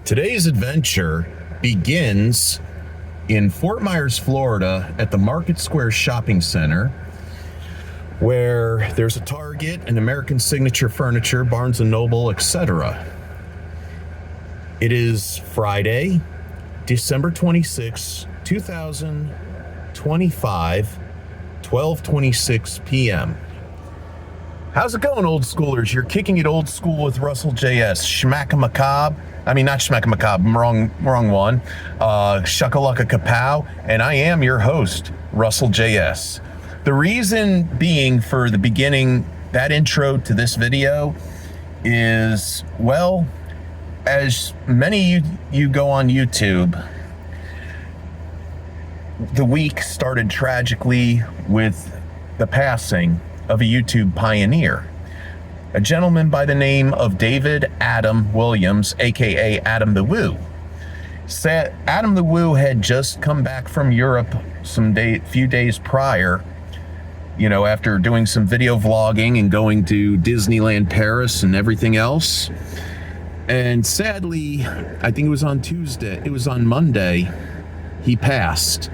Today's adventure begins in Fort Myers, Florida at the Market Square Shopping Center, where there's a Target, an American Signature Furniture, Barnes & Noble, etc. It is Friday, December 26, 2025, 12:26 p.m. How's it going, old schoolers? You're kicking it old school with Russell J.S. Schmack-a-macabre. I mean, not Schmack-a-macabre, wrong one. Shuckalaka-kapow, and I am your host, Russell J.S. The reason being for the beginning, that intro to this video is, well, as many of you go on YouTube, the week started tragically with the passing of a YouTube pioneer, a gentleman by the name of David Adam Williams, aka Adam the Woo. Adam the Woo had just come back from Europe few days prior, after doing some video vlogging and going to Disneyland Paris and everything else. And sadly, I think it was on Monday, he passed.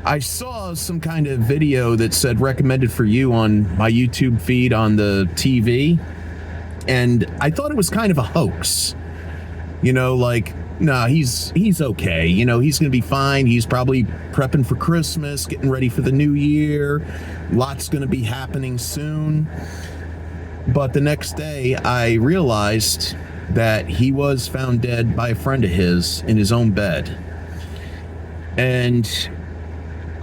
I saw some kind of video that said recommended for you on my YouTube feed on the TV, and I thought it was kind of a hoax. Nah, he's okay. He's gonna be fine. He's probably prepping for Christmas, getting ready for the new year. Lots gonna be happening soon. But the next day, I realized that he was found dead by a friend of his in his own bed. And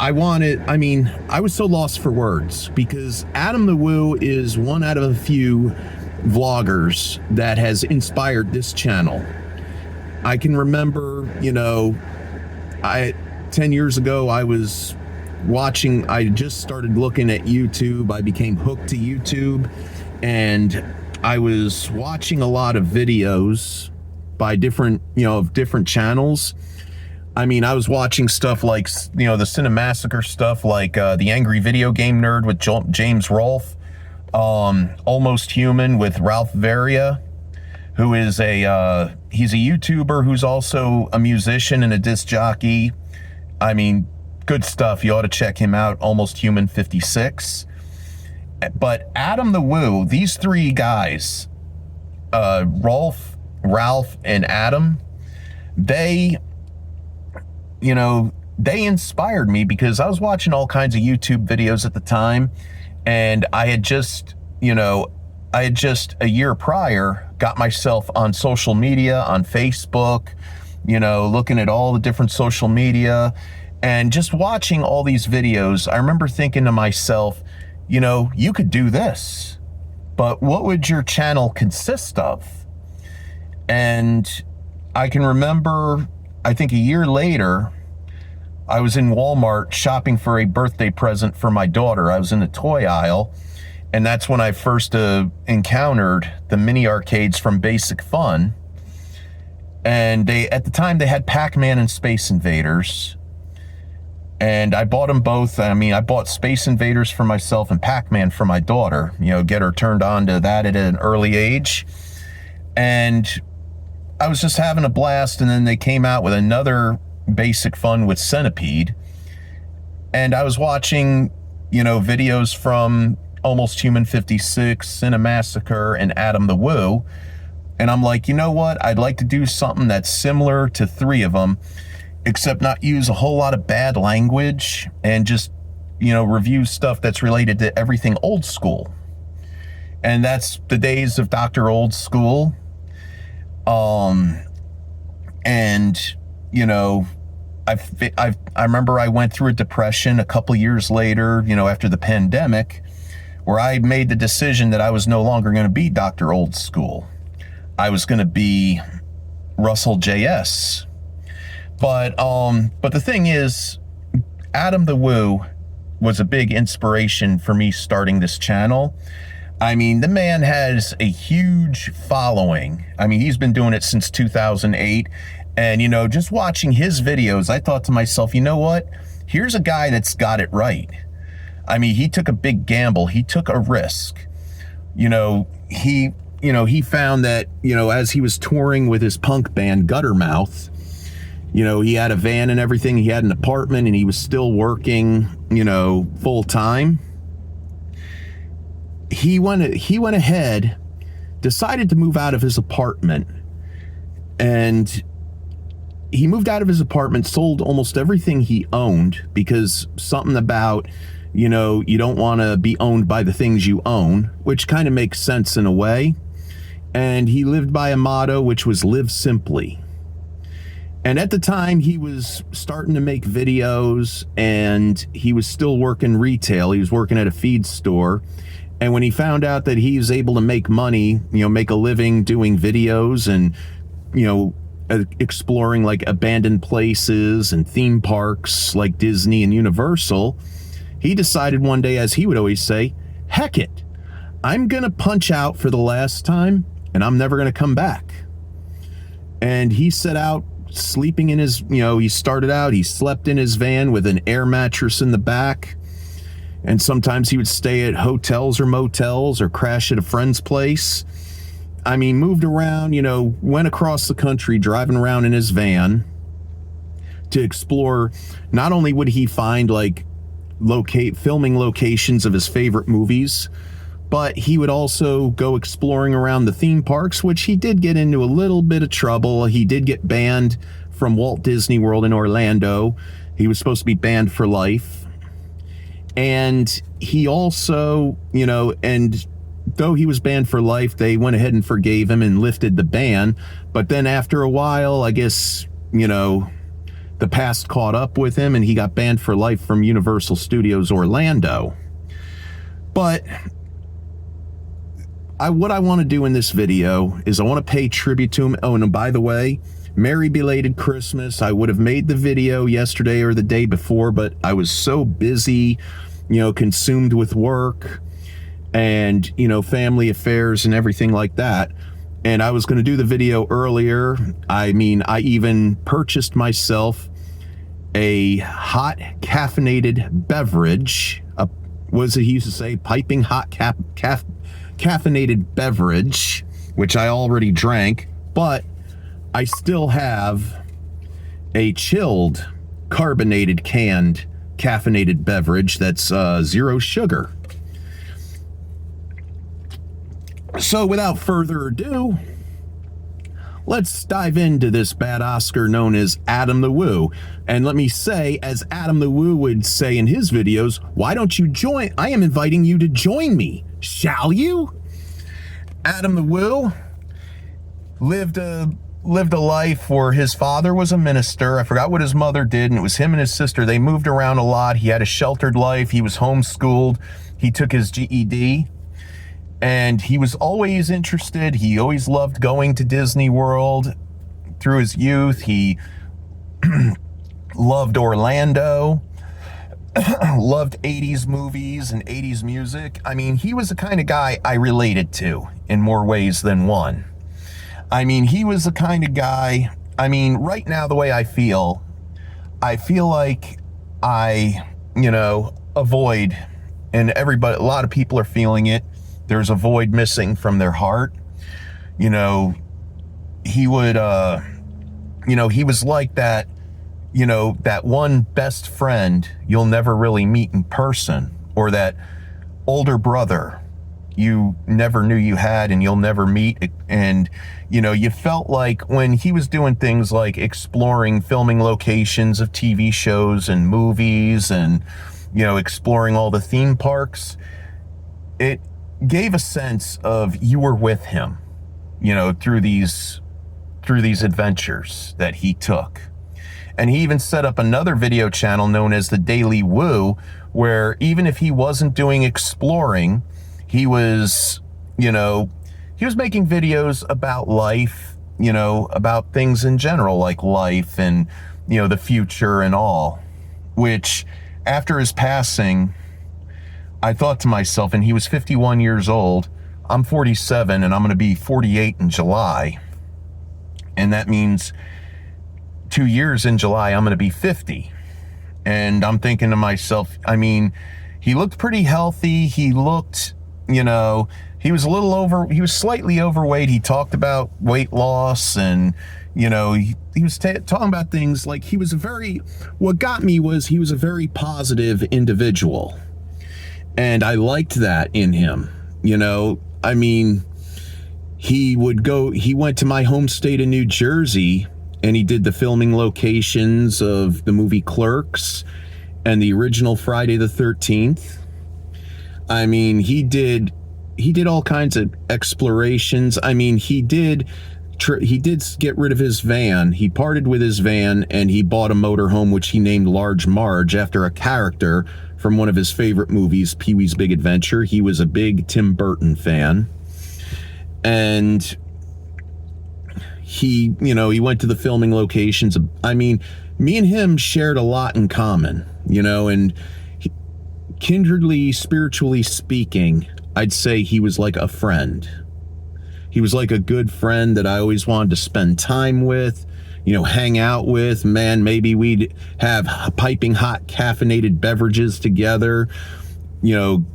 I was so lost for words, because Adam the Woo is one out of a few vloggers that has inspired this channel. I can remember, 10 years ago, I just started looking at YouTube. I became hooked to YouTube, and I was watching a lot of videos by different channels. I was watching stuff like, the Cinemassacre stuff, like The Angry Video Game Nerd with James Rolfe, Almost Human with Ralph Varia, who is he's a YouTuber who's also a musician and a disc jockey. Good stuff. You ought to check him out, Almost Human 56. But Adam the Woo, these three guys, Ralph, and Adam, they inspired me, because I was watching all kinds of YouTube videos at the time, and I had just a year prior got myself on social media, on Facebook, looking at all the different social media and just watching all these videos. I remember thinking to myself, you could do this, but what would your channel consist of? And I can remember, I think a year later, I was in Walmart shopping for a birthday present for my daughter. I was in the toy aisle, and that's when I first encountered the mini arcades from Basic Fun. And at the time they had Pac-Man and Space Invaders, and I bought them both. I bought Space Invaders for myself and Pac-Man for my daughter, get her turned on to that at an early age. And I was just having a blast, and then they came out with another Basic Fun with Centipede, and I was watching videos from Almost Human 56, Cinemassacre, and Adam the Woo, and I'm like, what, I'd like to do something that's similar to three of them, except not use a whole lot of bad language, and just review stuff that's related to everything old school. And that's the days of Dr. Old School. I remember I went through a depression a couple years later, after the pandemic, where I made the decision that I was no longer going to be Dr. Old School. I was going to be Russell J.S. But the thing is, Adam the Woo was a big inspiration for me starting this channel. The man has a huge following. He's been doing it since 2008. And, just watching his videos, I thought to myself, what? Here's a guy that's got it right. He took a big gamble. He took a risk. He he found that, as he was touring with his punk band Guttermouth, he had a van and everything, he had an apartment, and he was still working, full time. He went ahead, decided to move out of his apartment, and he moved out of his apartment, sold almost everything he owned, because something about, you don't want to be owned by the things you own, which kind of makes sense in a way. And he lived by a motto, which was live simply. And at the time, he was starting to make videos, and he was still working retail. He was working at a feed store. And when he found out that he was able to make money, make a living doing videos and, exploring like abandoned places and theme parks like Disney and Universal, he decided one day, as he would always say, heck it, I'm going to punch out for the last time, and I'm never going to come back. And he set out sleeping in his, he slept in his van with an air mattress in the back. And sometimes he would stay at hotels or motels or crash at a friend's place. I mean, moved around, went across the country driving around in his van to explore. Not only would he find like filming locations of his favorite movies, but he would also go exploring around the theme parks, which he did get into a little bit of trouble. He did get banned from Walt Disney World in Orlando. He was supposed to be banned for life. And he also, and though he was banned for life, they went ahead and forgave him and lifted the ban. But then after a while, I guess, the past caught up with him, and he got banned for life from Universal Studios Orlando. But what I want to do in this video is I want to pay tribute to him. Oh, and by the way, Merry belated Christmas. I would have made the video yesterday or the day before, but I was so busy, consumed with work and, family affairs and everything like that. And I was going to do the video earlier. I mean, I even purchased myself a hot caffeinated beverage. What does he used to say? Piping hot caffeinated beverage, which I already drank, but I still have a chilled, carbonated, canned, caffeinated beverage that's 0 sugar. So without further ado, let's dive into this bad Oscar known as Adam the Woo. And let me say, as Adam the Woo would say in his videos, why don't you join? I am inviting you to join me. Shall you? Adam the Woo lived a life where his father was a minister. I forgot what his mother did, and it was him and his sister. They moved around a lot. He had a sheltered life. He was homeschooled. He took his GED, and he was always interested. He always loved going to Disney World through his youth. He loved Orlando, loved 80s movies and 80s music. I mean, he was the kind of guy I related to in more ways than one. I mean, he was the kind of guy, right now, the way I feel like I, avoid, and everybody, a lot of people are feeling it. There's a void missing from their heart. He would, he was like that, that one best friend you'll never really meet in person, or that older brother you never knew you had and you'll never meet. And, you felt like when he was doing things like exploring filming locations of TV shows and movies and, exploring all the theme parks, it gave a sense of you were with him, through these adventures that he took. And he even set up another video channel known as the Daily Woo, where even if he wasn't doing exploring, he was making videos about life, about things in general, like life and, the future and all, which after his passing, I thought to myself, and he was 51 years old, I'm 47 and I'm going to be 48 in July. And that means 2 years in July, I'm going to be 50. And I'm thinking to myself, he looked pretty healthy. He looked, he was slightly overweight. He talked about weight loss, and he was talking about things like what got me was he was a very positive individual. And I liked that in him. I mean, he went to my home state of New Jersey, and he did the filming locations of the movie Clerks and the original Friday the 13th. I mean, he did all kinds of explorations. I mean, he did get rid of his van. He parted with his van, and he bought a motorhome, which he named Large Marge, after a character from one of his favorite movies, Pee-wee's Big Adventure. He was a big Tim Burton fan. And he went to the filming locations. I mean, me and him shared a lot in common, and kindredly, spiritually speaking, I'd say he was like a friend. He was like a good friend that I always wanted to spend time with, hang out with. Man, maybe we'd have piping hot caffeinated beverages together,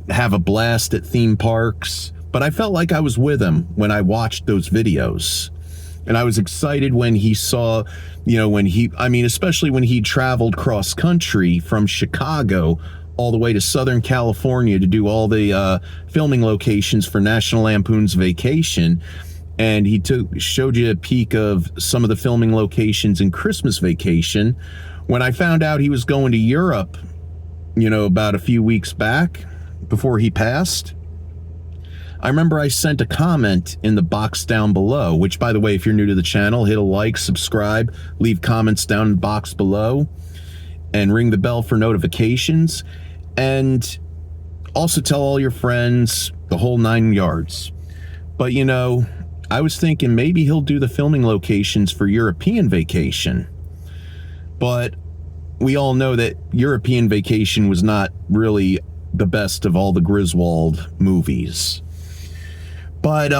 have a blast at theme parks. But I felt like I was with him when I watched those videos. And I was excited when he saw, especially when he traveled cross country from Chicago all the way to Southern California to do all the filming locations for National Lampoon's Vacation. And he showed you a peek of some of the filming locations in Christmas Vacation. When I found out he was going to Europe, about a few weeks back before he passed, I remember I sent a comment in the box down below, which, by the way, if you're new to the channel, hit a like, subscribe, leave comments down in the box below, and ring the bell for notifications. And also tell all your friends, the whole 9 yards. But, I was thinking maybe he'll do the filming locations for European Vacation. But we all know that European Vacation was not really the best of all the Griswold movies. But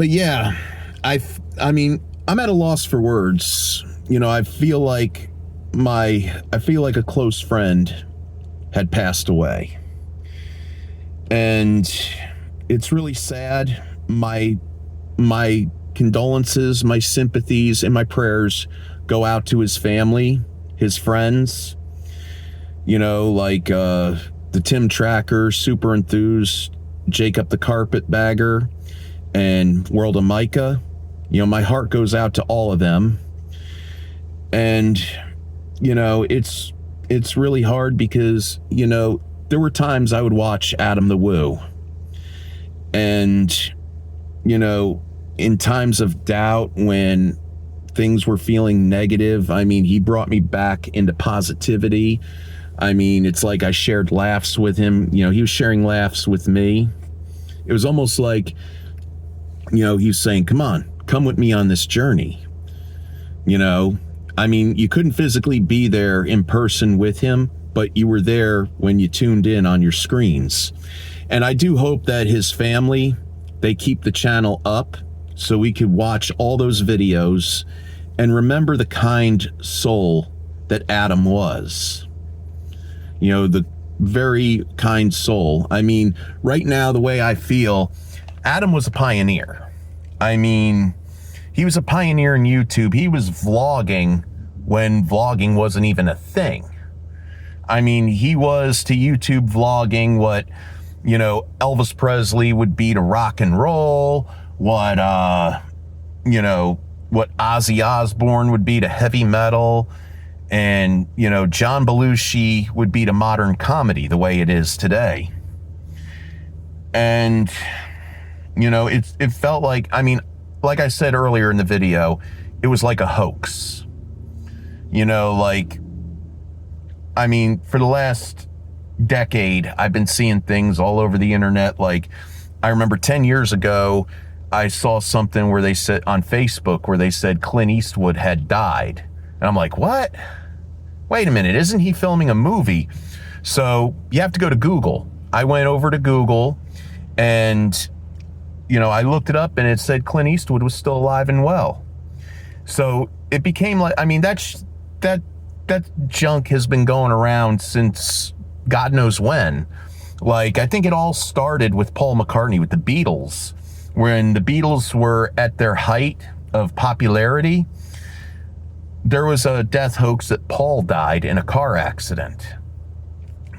yeah, I mean, I'm at a loss for words. I feel like a close friend had passed away. And it's really sad. My condolences, my sympathies, and my prayers go out to his family, his friends, like the Tim Tracker, Super Enthused, Jacob the Carpetbagger, and World of Micah. My heart goes out to all of them. And, it's really hard because, there were times I would watch Adam the Woo. And, in times of doubt, when things were feeling negative, I mean, he brought me back into positivity. I mean, it's like I shared laughs with him. He was sharing laughs with me. It was almost like, he was saying, come with me on this journey. I mean, you couldn't physically be there in person with him, but you were there when you tuned in on your screens. And I do hope that his family, they keep the channel up so we could watch all those videos and remember the kind soul that Adam was. The very kind soul. I mean, right now, the way I feel, Adam was a pioneer. I mean, he was a pioneer in YouTube. He was vlogging when vlogging wasn't even a thing. I mean, he was to YouTube vlogging what, Elvis Presley would be to rock and roll, what Ozzy Osbourne would be to heavy metal, and, John Belushi would be to modern comedy the way it is today. And, it felt like, I mean, like I said earlier in the video, it was like a hoax. I mean, for the last decade, I've been seeing things all over the internet. Like, I remember 10 years ago, I saw something where they said on Facebook where they said Clint Eastwood had died. And I'm like, what? Wait a minute, isn't he filming a movie? So you have to go to Google. I went over to Google and, I looked it up and it said Clint Eastwood was still alive and well. So it became like, I mean, that junk has been going around since God knows when. Like, I think it all started with Paul McCartney, with the Beatles. When the Beatles were at their height of popularity, there was a death hoax that Paul died in a car accident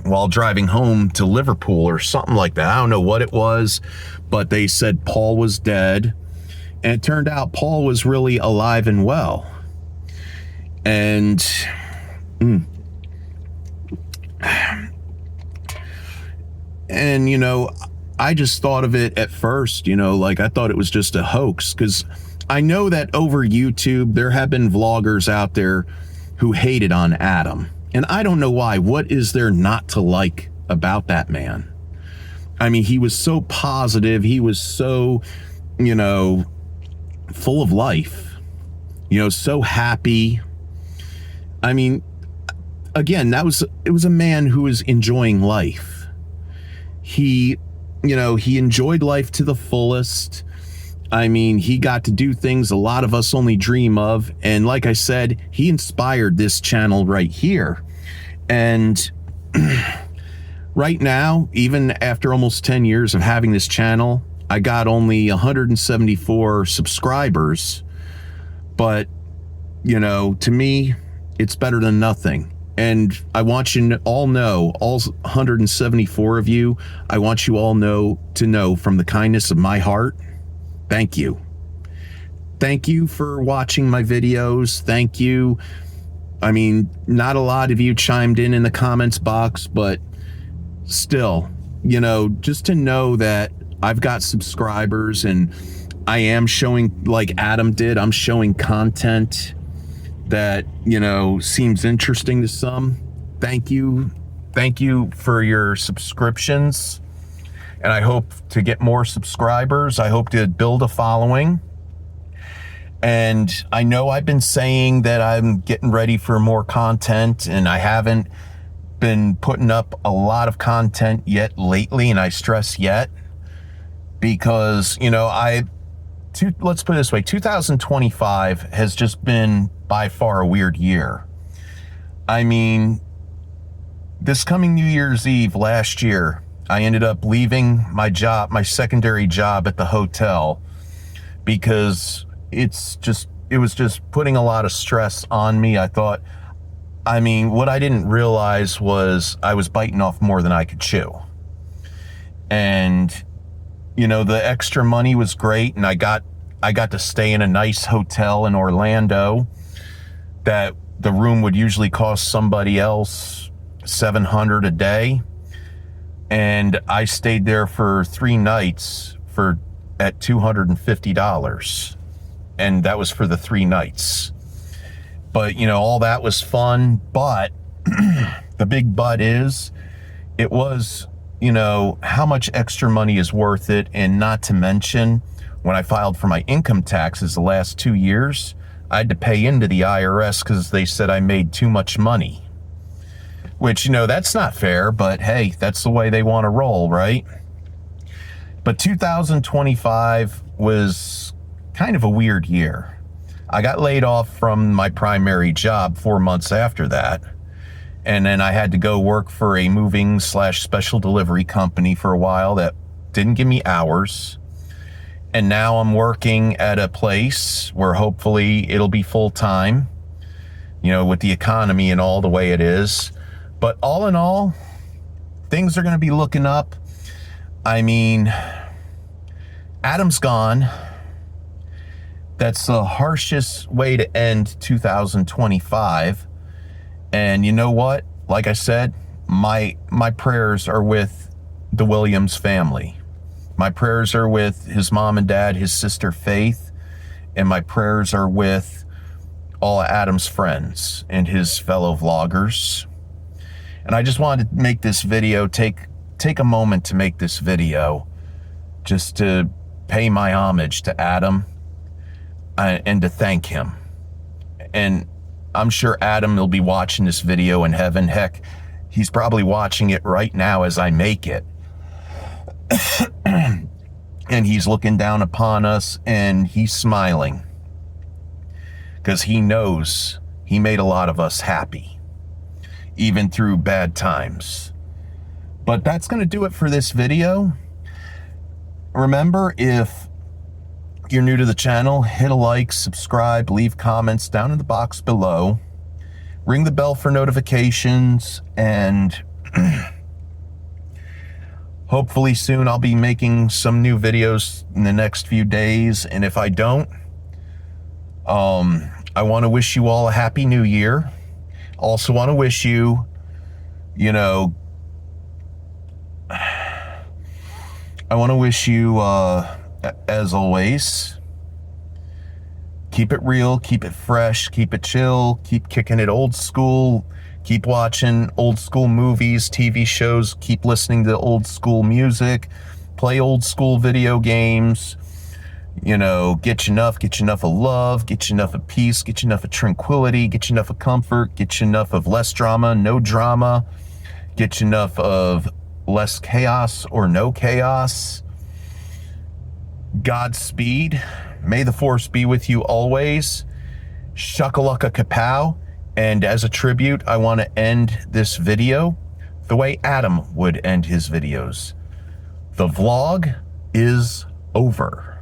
while driving home to Liverpool or something like that. I don't know what it was, but they said Paul was dead. And it turned out Paul was really alive and well. And and, you know, I just thought of it at first, you know, like I thought it was just a hoax, because I know that over YouTube, there have been vloggers out there who hated on Adam. And I don't know why. What is there not to like about that man? I mean, he was so positive. He was so, you know, full of life, you know, so happy. I mean, again, it was a man who was enjoying life. He, you know, he enjoyed life to the fullest. I mean, he got to do things a lot of us only dream of. And like I said, he inspired this channel right here. And right now, even after almost 10 years of having this channel, I got only 174 subscribers. But, you know, to me, it's better than nothing. And I want you to all know, all 174 of you, I want you all to know from the kindness of my heart, thank you. Thank you for watching my videos. Thank you. I mean, not a lot of you chimed in the comments box, but still, you know, just to know that I've got subscribers and I am showing, like Adam did, I'm showing content that, you know, seems interesting to some. Thank you. Thank you for your subscriptions. And I hope to get more subscribers. I hope to build a following. And I know I've been saying that I'm getting ready for more content, and I haven't been putting up a lot of content yet lately, and I stress yet, because, you know, let's put it this way, 2025 has just been by far a weird year. I mean, this coming New Year's Eve last year, I ended up leaving my job, my secondary job at the hotel, because it was just putting a lot of stress on me. I mean, what I didn't realize was I was biting off more than I could chew. And, you know, the extra money was great, and I got to stay in a nice hotel in Orlando that the room would usually cost somebody else $700 a day. And I stayed there for 3 nights at $250. And that was for the 3 nights. But, you know, all that was fun. But the big but is, it was, you know, how much extra money is worth it? And not to mention, when I filed for my income taxes the last 2 years, I had to pay into the IRS because they said I made too much money. Which, you know, that's not fair, but hey, that's the way they want to roll, right? But 2025 was kind of a weird year. I got laid off from my primary job 4 months after that. And then I had to go work for a moving/special delivery company for a while that didn't give me hours. And now I'm working at a place where hopefully it'll be full time, you know, with the economy and all the way it is. But all in all, things are going to be looking up. I mean, Adam's gone. That's the harshest way to end 2025. And you know what? Like I said, my prayers are with the Williams family. My prayers are with his mom and dad, his sister Faith, and my prayers are with all Adam's friends and his fellow vloggers. And I just wanted to make this video, take a moment to make this video, just to pay my homage to Adam and to thank him. And I'm sure Adam will be watching this video in heaven. Heck, he's probably watching it right now as I make it. And he's looking down upon us and he's smiling, because he knows he made a lot of us happy, even through bad times. But that's going to do it for this video. Remember, if you're new to the channel, hit a like, subscribe, leave comments down in the box below. Ring the bell for notifications, and hopefully soon I'll be making some new videos in the next few days. And if I don't, I want to wish you all a happy new year. Also want to wish you, I want to wish you, as always, keep it real, keep it fresh, keep it chill, keep kicking it old school, keep watching old school movies, TV shows, keep listening to old school music, play old school video games, get you enough of love, get you enough of peace, get you enough of tranquility, get you enough of comfort, get you enough of less drama, no drama, get you enough of less chaos or no chaos. Godspeed. May the force be with you always. Shakalaka kapow. And as a tribute, I want to end this video the way Adam would end his videos. The vlog is over.